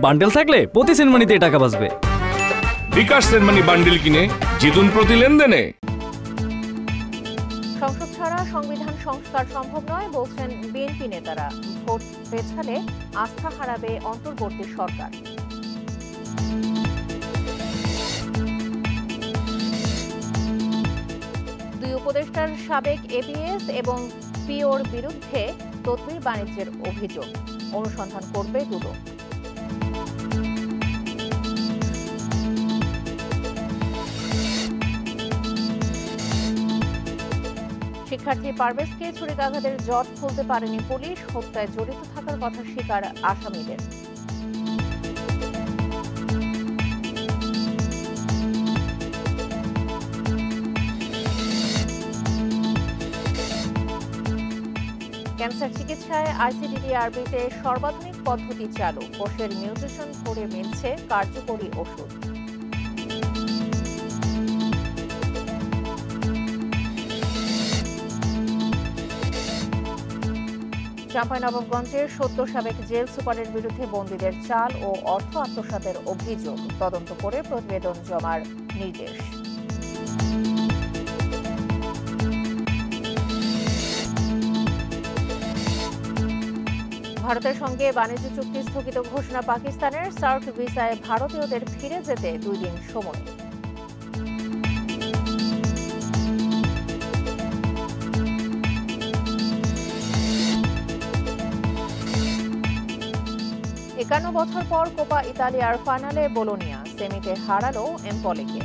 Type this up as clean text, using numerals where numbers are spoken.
Bundle থাকলে প্রতি সেনমানিতে টাকা বাঁচবে। বিকাশ সেনমানি বান্ডেল কিনে জিতুন প্রতি লেনদেনে। সংসদ ছাড়া সংবিধান সংস্কার সম্ভব নয় বলছেন বিএনপি নেতারা। ভোট পেছালে আস্থা হারাবে অন্তর্বর্তী সরকার। দুই উপদেষ্টার সাবেক এবিএস এবং পিওর বিরুদ্ধে তদবির বাণিজ্যের অভিযোগ, অনুসন্ধান করবে দুদক। শিক্ষার্থী পারভেজকে ছুরিকাঘাতের জট খুলতে পারেনি পুলিশ, হত্যায় জড়িত থাকার কথা স্বীকার আসামিদের। ক্যান্সার চিকিৎসায় আইসিডিডিআরবিতে সর্বাধুনিক পদ্ধতি চালু, কোষের মিউটেশন ধরে মিলছে কার্যকরী ওষুধ। চাঁপাইনবাবগঞ্জের ৭০ সাবেক জেল সুপারের বিরুদ্ধে বন্দীদের চাল ও অর্থ আত্মসাতের অভিযোগ, তদন্ত করে প্রতিবেদন জমার নির্দেশ। ভারতের সঙ্গে বাণিজ্য চুক্তি স্থগিত ঘোষণা পাকিস্তানের, সার্ক ভিসায় ভারতীয়দের ফিরে যেতে 2 দিন সময়। 51 বছর পর কোপা ইতালিয়ার ফাইনালে বোলোনিয়া, সেমিতে হারালো এম্পলিকে।